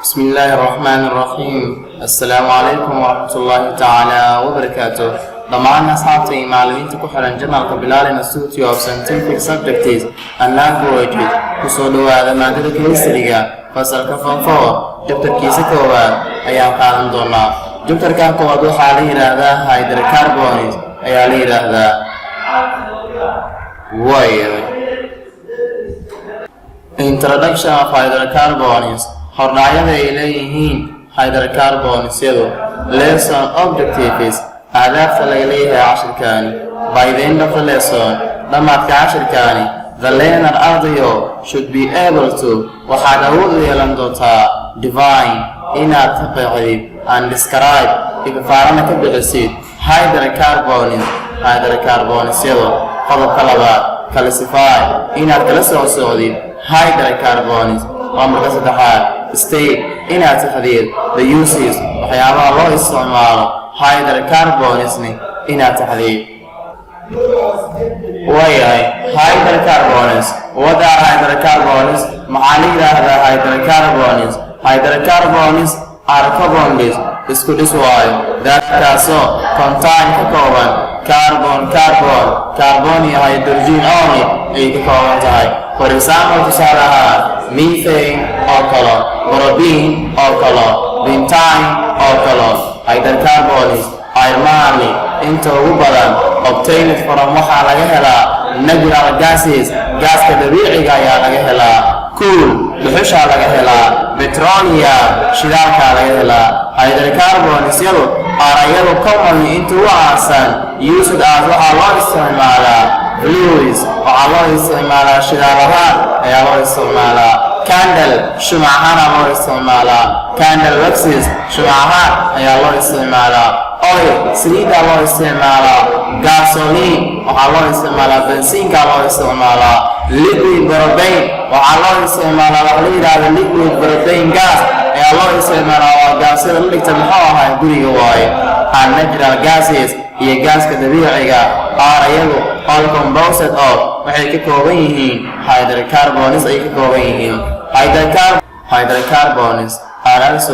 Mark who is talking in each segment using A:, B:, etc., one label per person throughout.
A: بسم الله الرحمن الرحيم. السلام عليكم ورحمة الله تعالى وبركاته. ضمان أصحابتي معلمين تكحرن جنرال كبلال Institute of Scientific Subjects and Languages كسولوا هذا مادة كيمستريا فصل كفن فور دكتور كيسكوا أيام قادم دونا دكتور كان كوادو حالي هذا هيدروكربونز أيالي هذا وير Introduction of hydrocarbons. Hornaayada ay leeyihiin hydrocarbons-yadu. Lesson objectives. Ahdaafta laga leeyahay cashirkaani. By the end of the lesson, dhammaadka cashirkaani, the learner ardayo should be able to waxaad awood u yeelan doontaa divine inaad ka qeexdid and describe ifafaarana ka bixisid hydrocarbons-yadu. Qodobka labaad classify inaad kala soo socdid hydrocarbons. Marka saddexaad state inaad taxdiid the uses waxyaabaha loo isticmaalo hydrocarbons-ni inaad taxdiid. Wayahay hydrocarbons. What are hydrocarbons? Maxaa la yiraahdaa hydrocarbons? Hydrocarbons are compounds isku dhis waayo kaasoo contain ka kooban carbon iyo hydrogen only ay ka kooban tahay. For example, tusaale ahaan methane oo kale, propane oo kale, butane oo kale. Hydrocarbons are mainly inta ugu badan obtained from waxaa laga helaa natural gases, gaaska dabiiciga ayaa laga helaa. Coal dhuxusha laga helaa. Petroleum shidaalka laga helaa. Hydrocarbons-yadu arayadu commonly inta ugu caansan used as waxaa loo isticmaalaa fluids waxaa loo isticmaalaa shidaalaha ayaa loo isticmaalaa. Candle shumacahaan loo isticmaalaa. Candle waxes shumacahaan ayaa loo isticmaalaa. Oil saliida loo isticmaalaa. Gasoline waxaa loo isticmaalaa. Bensiinka loo isticmaalaa. Liquid propane waxaa loo isticmaalaa waxa la yiraahdo liquid propane gas ayaa loo isticmaalaa waa gaasyada la dhigta muxuu ahaa guriga waaye. And natural gases iyo gaaska dabiiciga arayadu all composed of waxay ka kooban yihiin hydrocarbons ay ka kooban yihiin. Hydrocarbons are also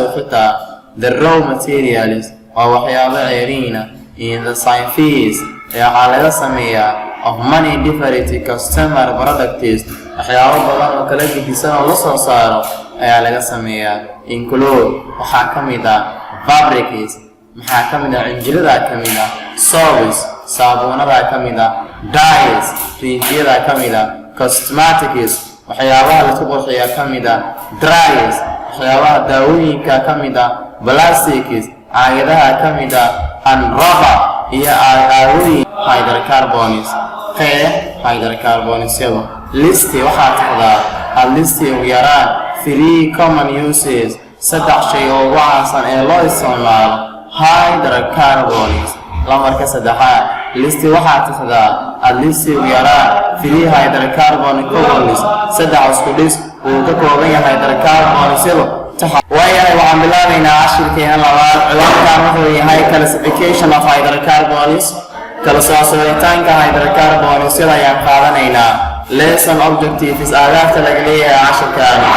A: the raw materials waa waxyaabo ceeriina in the synthesis waxaa laga sameeyaa of many different customer products waxyaabo badan oo kala gedisan oo la soo saaro ayaa laga sameeyaa. Include waxaa ka mid ah fabrics maxaa ka mid ah injilada ka mid ah soaps saabuunada ka mid ah dyes rinjiyada ka mid ah cosmetics waxyaabaha la isku qurxiyo ka mid ah dyes waxyaabaha daawooyinka ka mid ah plastics caagadaha ka mid ah and rubber iyo aagooyin. Hydrocarbons hydrocarbons-yadu listi waxaa taxdaa hal listi ugu yaraan 3 common uses saddex shay oo ugu caansan ee loo isticmaalo hydrocarbons. Lamarka saddexaad listi waxaa taxdaa hal listi ugu yaraan 3 hydrocarbon compounds saddex isku dhis uu ka kooban yahay hydrocarbons-yadu. Wayahay waxaan bilaabaynaa cashirkeena labaad. Ciwaankan wuxuu yahay classification of hydrocarbons. kala soocitaanka hydrocarbons-yada ayaan qaadanaynaa. Lesson objectives ahdaafta laga leeyahay cashirkaani.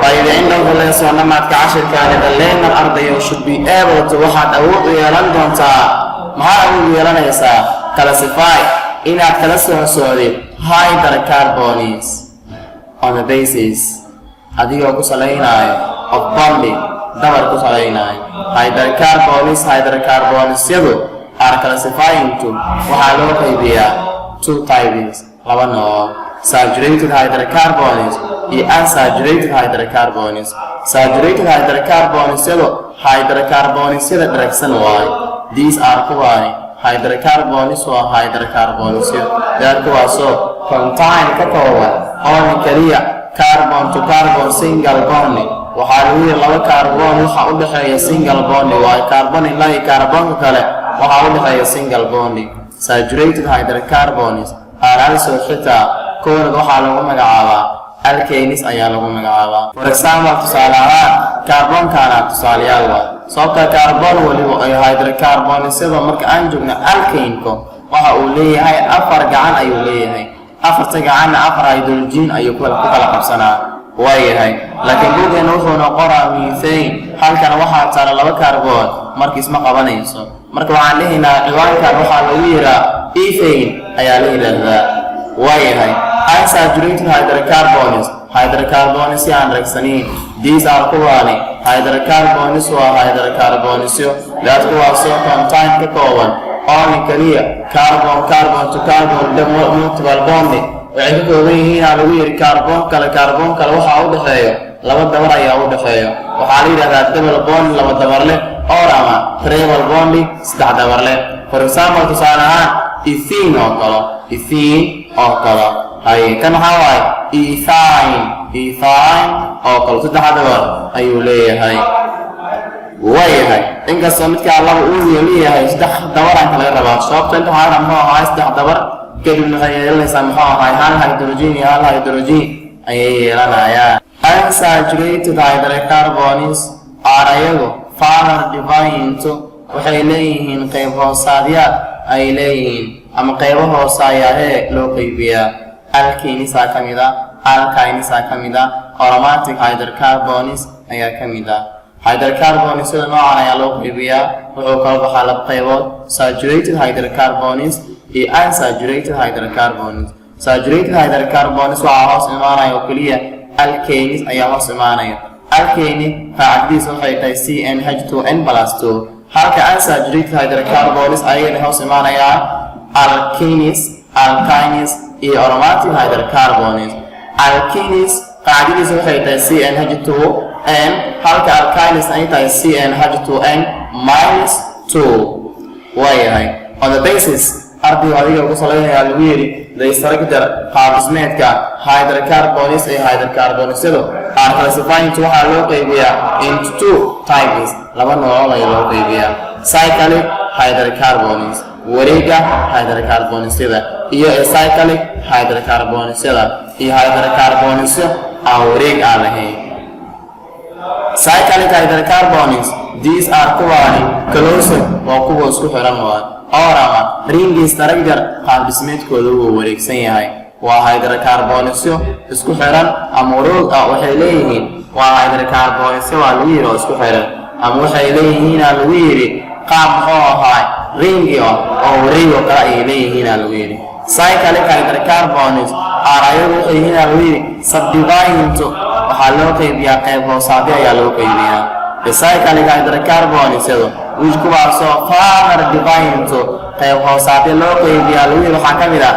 A: By the end of the lesson dhammaadka cashirkaani the learner ardayo should be able to waxaad awood u yeelan doontaa maxaa awood u yeelanaysaa classify inaad kala soocdid hydrocarbons on the basis adigoo ku salaynayo of bonding dabar ku salaynayo. Hydrocarbons-yadu are classifying to waxaa loo qaybiyaa 2 types laba nooc saturated hydrocarbons iyo unsaturated hydrocarbons. Saturated hydrocarbons-yadu hydrocarbons-yada dharagsan waaye. These are kuwaani hydrocarbons waa hydrocarbons-yada kuwaasoo contain ka kooban only kaliya carbon to carbon single bond. waxaa lagu yiri laba carbon waxa u dhaxeeya single bond waa carbon ilaa iyo carbon kale waxaa u dhaxeeya single bond. Saturated hydrocarbons are also kooda waxaa lagu magacaabaa alkanes ayaa lagu magacaabaa. For example tusaale ahaan carbon-kana tusaalayaal waa sababta carbon waliba ay hydrocarbons-yada marka aan joogno alkane-ko waxa uu leeyahay 4 gacan ayuu leeyahay. 4 gacanna 4 hydrogen ayuu kala qabsanaa. waayahay laakiin buuggeena wuxuuna qoraa methane halkan waxaa taala 2 kaarboon markiis ma qabanayso marka waxaan leeyahay ciwaankan waxaa lagu yiraa ethane ayaa la yiraahdaa waayahay unsaturated hydrocarbons aan ragsanin these are kuwaani hydrocarbons waa hydrocarbonsyo that kuwaasoo contain ka kooban only kaliya carbon to carbon multiple bond waxay ka kooban yihiin lagu yiri carbon kale waxaa u dhaxeeyo 2 dabar ayaa u dhaxeeyo waxaa la yiraahdaa double bond 2 dabar leh or ama triple bond 3 dabar leh for example tusaale ahaan ethene oo kale hay kan waxaa waaye ethane oo kale 3 dabar ayuu leeyahay waayahay inkastoo midkaa laba uu leeyahay 3 dabar aan kala rabaa sababta inta waxaa muxuu ahaa 3 dabar kadibna waxay yeelanaysaa muxuu ahaa hal hydrogen ayay yeelanayaan unsaturated hydrocarbons are ayagu further divided into waxay leeyihiin qayb hoosaadyaal ay leeyihiin ama qaybo hoosaayahee loo qaybiyaa alkenes ka mid ah alkynes ka mid ah aromatic hydrocarbons ayaa ka mid ah hydrocarbons sida noocan ayaa loo qaybiyaa wuxuu kala baxaa 2 qaybood saturated hydrocarbons iyo unsaturated hydrocarbons saturated hydrocarbons waxaa hoos imaanaya oo keliya alkenes ayaa hoos imaanaya alkene raacdiisa waxay tahay CnH2n+2 halka unsaturated hydrocarbons ayagana hoos imaanayaan alkenes iyo aromatic hydrocarbons alkenes raacdiisa waxay tahay CnH2n halka alkenes ay tahay CnH2n-2 waayahay on the basis ardayga adiga ugu saleynayaa lagu yiri the structure qaabdhismeedka hydrocarbons ee hydrocarbonsyadu are classified waxaa loo qaybiyaa into 2 types 2 nooc ayaa loo qaybiyaa cyclic hydrocarbons wareega hydrocarbonsyada iyo acyclic hydrocarbonsyada iyo hydrocarbonsyo aan wareeg aan lahayn cyclic hydrocarbons these are kuwaani close waa kuwa isku xiran orama ring structure qaabdhismeedkooda uu wareegsan yahay waa hydrocarbonsyo isku xiran ama wareeg waxay leeyihiin waa hydrocarbonsyo waa lagu yiri isku xiran ama waxay leeyihiin lagu yiri qaab muxuu ahaa ring oo wareeg kala ay leeyihiin lagu yiri cyclic hydrocarbons arayo waxay yihiin lagu yiri subdivided into waxaa loo qaybiyaa qayb hoosaadyo ayaa loo qaybiyaa cyclic hydrocarbons which kuwaasoo further divided into qayb hoosaadyo loo qaybiyaa lagu yiri waxaa ka mid ah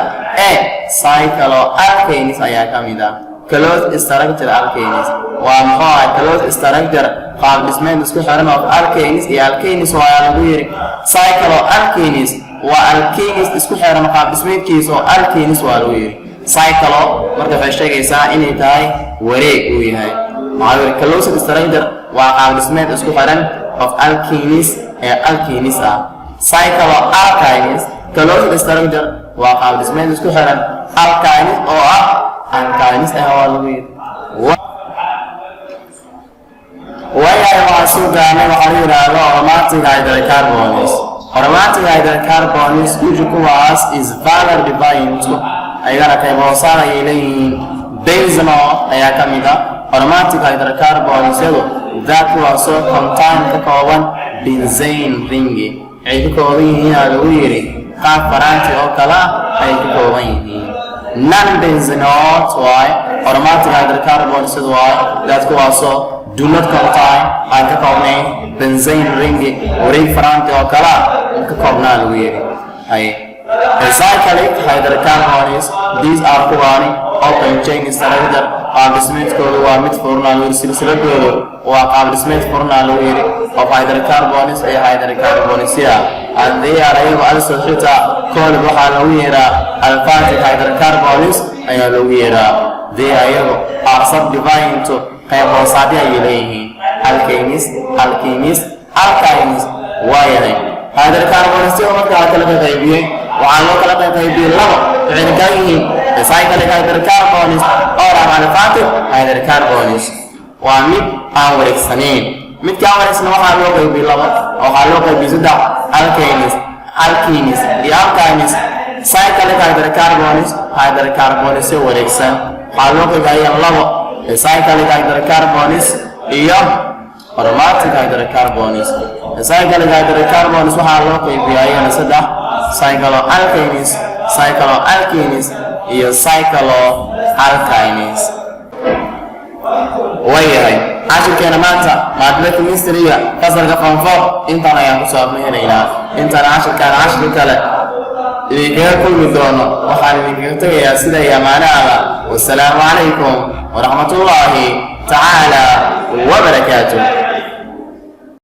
A: cycloalkanes ayaa ka mid ah closed structure alkanes waa muxuu ahaa closed structure qaab dhismeed isku xiran oo alkanes iyo alkanes waa lagu yiri cycloalkanes waa alkanes isku xiran qaab dhismeedkiisa oo alkanes waa lagu yiri cyclo marka waxay sheegaysaa inay tahay wareeg uu yahay maxaa closed structure waa qaab dhismeed isku xiran of alkanes ee alkanes ah cycloalkanes closed structure waa qaab dhismeed isku xiran alkanes oo ah alkanes waa lagu yiri waayahay waxaa soo gaarnay waxaa la yidhaahdo aromatic hydrocarbons aromatic hydrocarbons which kuwaas is further divided into ayagana qayb hoosaad ayay leeyihiin benzenol ayaa ka mid ah aromatic hydrocarbonsyadu that kuwaasoo contain ka kooban benzene ringi ay ka kooban yihiin lagu yiri qaab faraanti oo kala ay ka kooban yihiin non-benzenol waaye aromatic hydrocarbonsyadu waaye that kuwaasoo do not contain ay ka koobnayn benzene ringi wareeg faraanti oo kala ka koobnaa lagu yiri ay cyclic hydrocarbons these are kuwaani open chain structure qaab dhismeedkooda waa mid furnaa lagu yiri silsiladooda waa qaab dhismeed furnaa lagu yiri of hydrocarbons ay hydrocarbonsya and they are ayagu also xita kood waxaa lagu yeeraa aliphatic hydrocarbons ayaa lagu yeeraa they ayagu are subdivided into qayb hoosaadyo ay leeyihiin alkanes waayahay hydrocarbonsyo markaa kala qaybiyay waxaa loo kala qaybiyay labo waxayna ka yihiin cyclic hydrocarbons oo aliphatic hydrocarbons waa mid aan wareegsanayn midka aan wareegsan waxaa loo qaybiyay labo waxaa loo qaybiyay 3 alkanes iyo alkynes cyclic hydrocarbons wareegsan waxaa loo qaybiyay labo cyclic hydrocarbons iyo aromatic hydrocarbons. Cyclic hydrocarbons waxaa loo qaybiyaa iyana saddex: cycloalkanes, cycloalkenes iyo cycloalkynes. wayahay cashirkeena maanta maadada chemistry-ga fasalka form 4 intaan ayaan ku soo afmeeraynaa. intaan cashirkaan cashir kale idinkaga kulmi doono waxaan idinkaga tegayaa sida iyo amaanaada. wassalaamu calaykum waraxmatullaahi tacaala wabarakaatuh.